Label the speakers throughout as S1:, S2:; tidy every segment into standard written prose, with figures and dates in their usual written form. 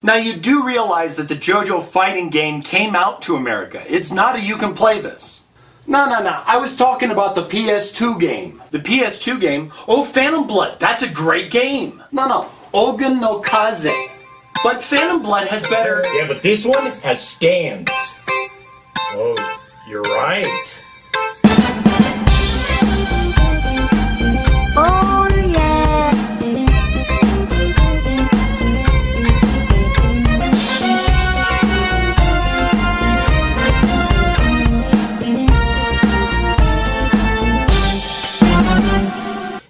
S1: Now you do realize that the JoJo fighting game came out to America. It's not a you can play this. No. I was talking about the PS2 game. The PS2 game? Oh, Phantom Blood. That's a great game. No. Ougon no Kaze. But Phantom Blood has better...
S2: Yeah, but this one has stands. Oh, you're right.
S3: Oh yeah.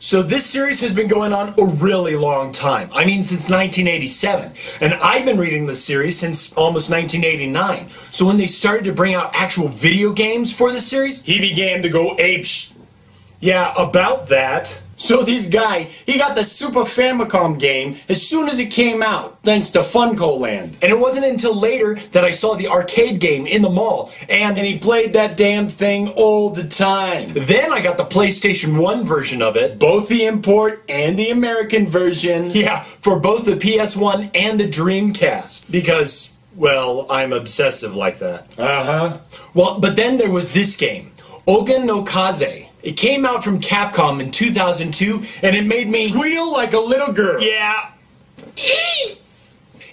S2: So this series has been going on a really long time. I mean, since 1987. And I've been reading this series since almost 1989. So when they started to bring out actual video games for the series, he began to go apeshit. Yeah, about that. So this guy, he got the Super Famicom game as soon as it came out, thanks to Funko Land. And it wasn't until later that I saw the arcade game in the mall, and he played that damn thing all the time. Then I got the PlayStation 1 version of it, both the import and the American version. Yeah, for both the PS1 and the Dreamcast. Because, well, I'm obsessive like that. Well, but then there was this game, Ougon no Kaze. It came out from Capcom in 2002, and it made me squeal like a little girl. Yeah.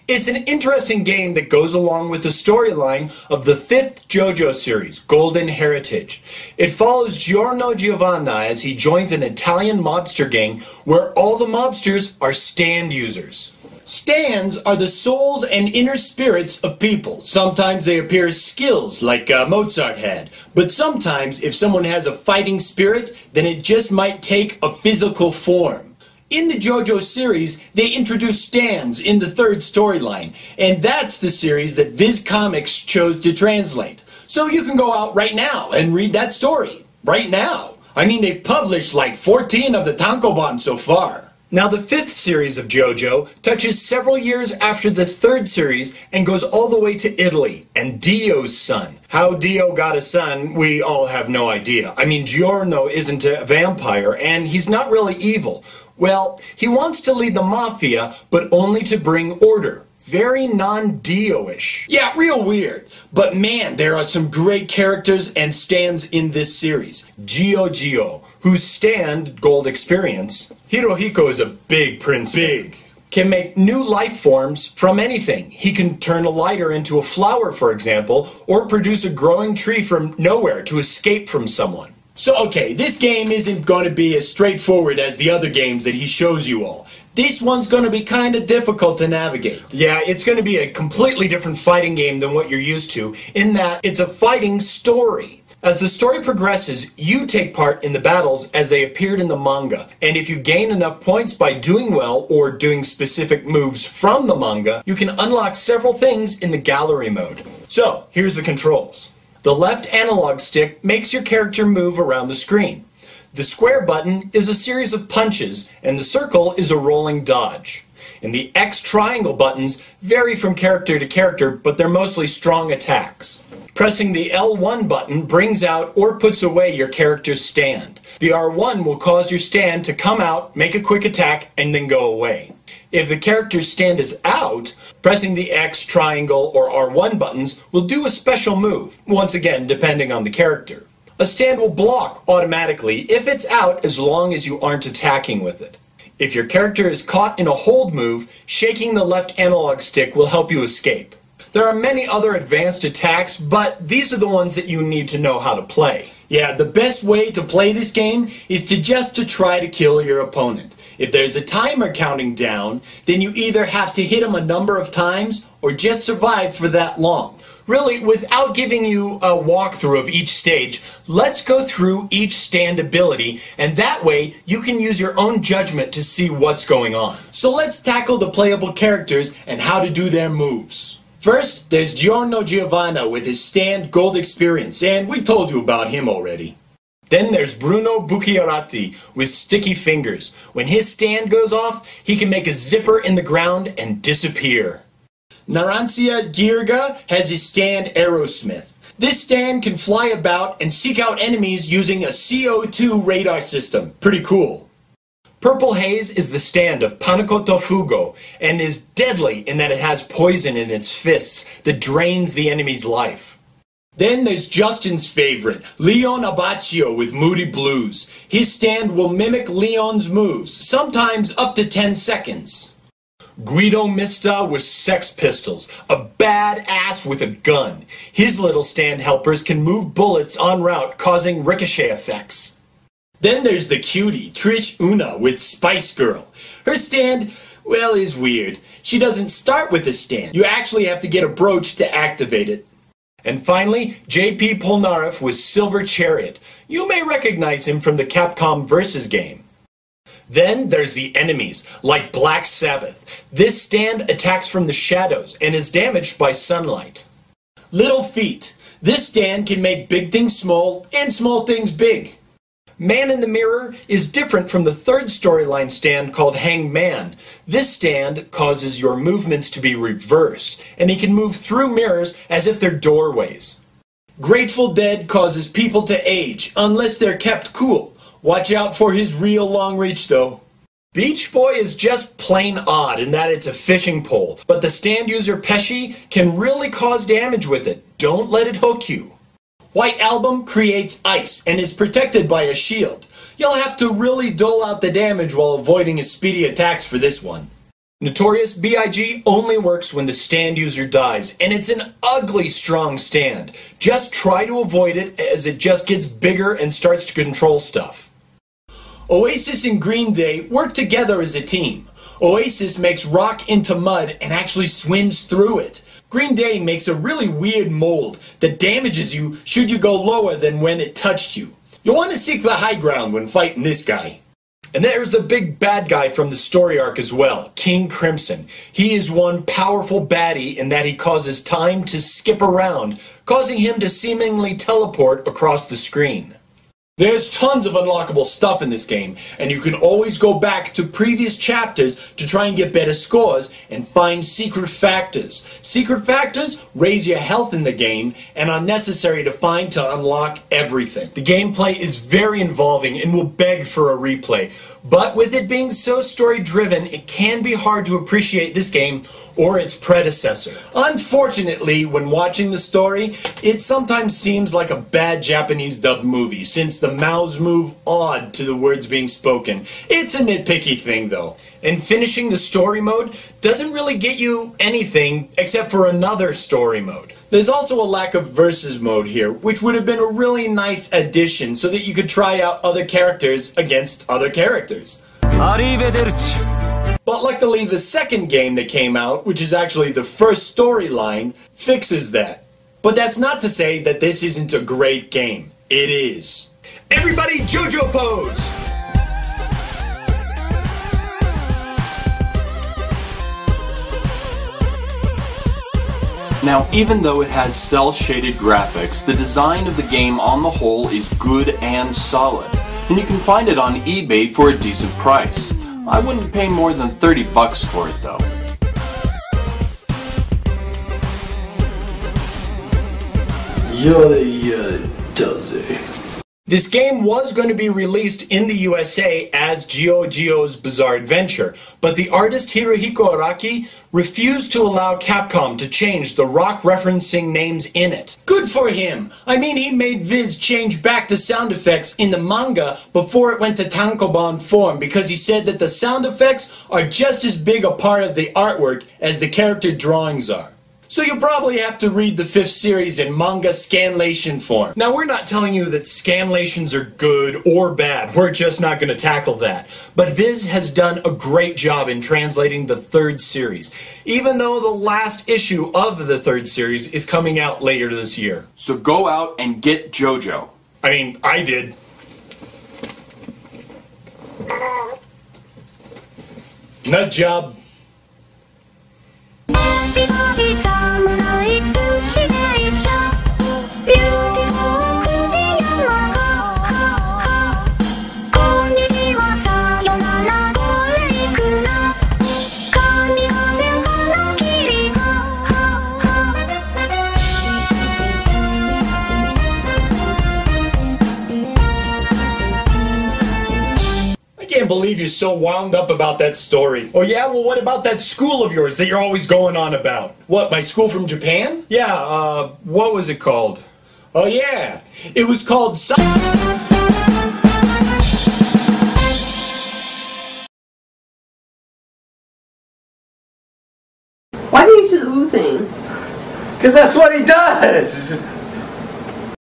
S2: It's an interesting game that goes along with the storyline of the 5th JoJo series, Golden Heritage. It follows Giorno Giovanna as he joins an Italian mobster gang where all the mobsters are stand users. Stands are the souls and inner spirits of people. Sometimes they appear as skills, like Mozart had. But sometimes, if someone has a fighting spirit, then it just might take a physical form. In the JoJo series, they introduced stands in the 3rd storyline, and that's the series that Viz Comics chose to translate. So you can go out right now and read that story. Right now. I mean, they've published like 14 of the tankobon so far. Now the 5th series of JoJo touches several years after the 3rd series and goes all the way to Italy and Dio's son. How Dio got a son, we all have no idea. I mean, Giorno isn't a vampire and he's not really evil. Well, he wants to lead the mafia, but only to bring order. Very non-Dio-ish. Yeah, real weird. But man, there are some great characters and stands in this series. Gio, whose stand, Gold Experience, Hirohiko is a big prince. Big. Can make new life forms from anything. He can turn a lighter into a flower, for example, or produce a growing tree from nowhere to escape from someone. So okay, this game isn't going to be as straightforward as the other games that he shows you all. This one's going to be kind of difficult to navigate. Yeah, it's going to be a completely different fighting game than what you're used to, in that it's a fighting story. As the story progresses, you take part in the battles as they appeared in the manga, and if you gain enough points by doing well or doing specific moves from the manga, you can unlock several things in the gallery mode. So, here's the controls. The left analog stick makes your character move around the screen. The square button is a series of punches, and the circle is a rolling dodge. And the X triangle buttons vary from character to character, but they're mostly strong attacks. Pressing the L1 button brings out or puts away your character's stand. The R1 will cause your stand to come out, make a quick attack, and then go away. If the character's stand is out, pressing the X, triangle, or R1 buttons will do a special move, once again depending on the character. A stand will block automatically if it's out as long as you aren't attacking with it. If your character is caught in a hold move, shaking the left analog stick will help you escape. There are many other advanced attacks, but these are the ones that you need to know how to play. Yeah, the best way to play this game is to try to kill your opponent. If there's a timer counting down, then you either have to hit him a number of times or just survive for that long. Really, without giving you a walkthrough of each stage, let's go through each stand ability, and that way you can use your own judgment to see what's going on. So let's tackle the playable characters and how to do their moves. First, there's Giorno Giovanna with his stand Gold Experience, and we told you about him already. Then there's Bruno Bucchiarati with sticky fingers. When his stand goes off, he can make a zipper in the ground and disappear. Narancia Girga has his stand Aerosmith. This stand can fly about and seek out enemies using a CO2 radar system. Pretty cool. Purple Haze is the stand of Panakoto Fugo and is deadly in that it has poison in its fists that drains the enemy's life. Then there's Justin's favorite, Leon Abbacchio with Moody Blues. His stand will mimic Leon's moves, sometimes up to 10 seconds. Guido Mista with Sex Pistols, a badass with a gun. His little stand helpers can move bullets en route, causing ricochet effects. Then there's the cutie, Trish Una with Spice Girl. Her stand, well, is weird. She doesn't start with a stand. You actually have to get a brooch to activate it. And finally, JP Polnareff with Silver Chariot. You may recognize him from the Capcom Versus game. Then there's the enemies, like Black Sabbath. This stand attacks from the shadows and is damaged by sunlight. Little Feet. This stand can make big things small and small things big. Man in the Mirror is different from the third storyline stand called Hanged Man. This stand causes your movements to be reversed, and he can move through mirrors as if they're doorways. Grateful Dead causes people to age, unless they're kept cool. Watch out for his real long reach though. Beach Boy is just plain odd in that it's a fishing pole, but the stand user Pesci can really cause damage with it. Don't let it hook you. White Album creates ice and is protected by a shield. You'll have to really dole out the damage while avoiding his speedy attacks for this one. Notorious B.I.G. only works when the stand user dies, and it's an ugly strong stand. Just try to avoid it as it just gets bigger and starts to control stuff. Oasis and Green Day work together as a team. Oasis makes rock into mud and actually swims through it. Green Day makes a really weird mold that damages you should you go lower than when it touched you. You'll want to seek the high ground when fighting this guy. And there's the big bad guy from the story arc as well, King Crimson. He is one powerful baddie in that he causes time to skip around, causing him to seemingly teleport across the screen. There's tons of unlockable stuff in this game, and you can always go back to previous chapters to try and get better scores and find secret factors. Secret factors raise your health in the game and are necessary to find to unlock everything. The gameplay is very involving and will beg for a replay, but with it being so story-driven, it can be hard to appreciate this game or its predecessor. Unfortunately, when watching the story, it sometimes seems like a bad Japanese dubbed movie, since the mouths move odd to the words being spoken. It's a nitpicky thing though. And finishing the story mode doesn't really get you anything except for another story mode. There's also a lack of versus mode here, which would have been a really nice addition so that you could try out other characters against other characters. Arrivederci. But luckily the second game that came out, which is actually the first storyline, fixes that. But that's not to say that this isn't a great game. It is. Everybody JoJo pose!
S1: Now, even though it has cel-shaded graphics, the design of the game on the whole is good and solid, and you can find it on eBay for a decent price. I wouldn't pay more than $30 for it though. Yada yada does it.
S2: This game was going to be released in the USA as Geo-Geo's Bizarre Adventure, but the artist Hirohiko Araki refused to allow Capcom to change the rock referencing names in it. Good for him! I mean, he made Viz change back the sound effects in the manga before it went to tankobon form because he said that the sound effects are just as big a part of the artwork as the character drawings are. So you'll probably have to read the 5th series in manga scanlation form. Now, we're not telling you that scanlations are good or bad. We're just not going to tackle that. But Viz has done a great job in translating the 3rd series, even though the last issue of the 3rd series is coming out later this year.
S1: So go out and get JoJo.
S2: I mean, I did. Nut job. believe you're so wound up about that story. Oh yeah? Well, what about that school of yours that you're always going on about? What, my school from Japan? Yeah, what was it called? Oh yeah, it was called...
S3: Why do you do the ooh thing?
S1: Because that's what he does!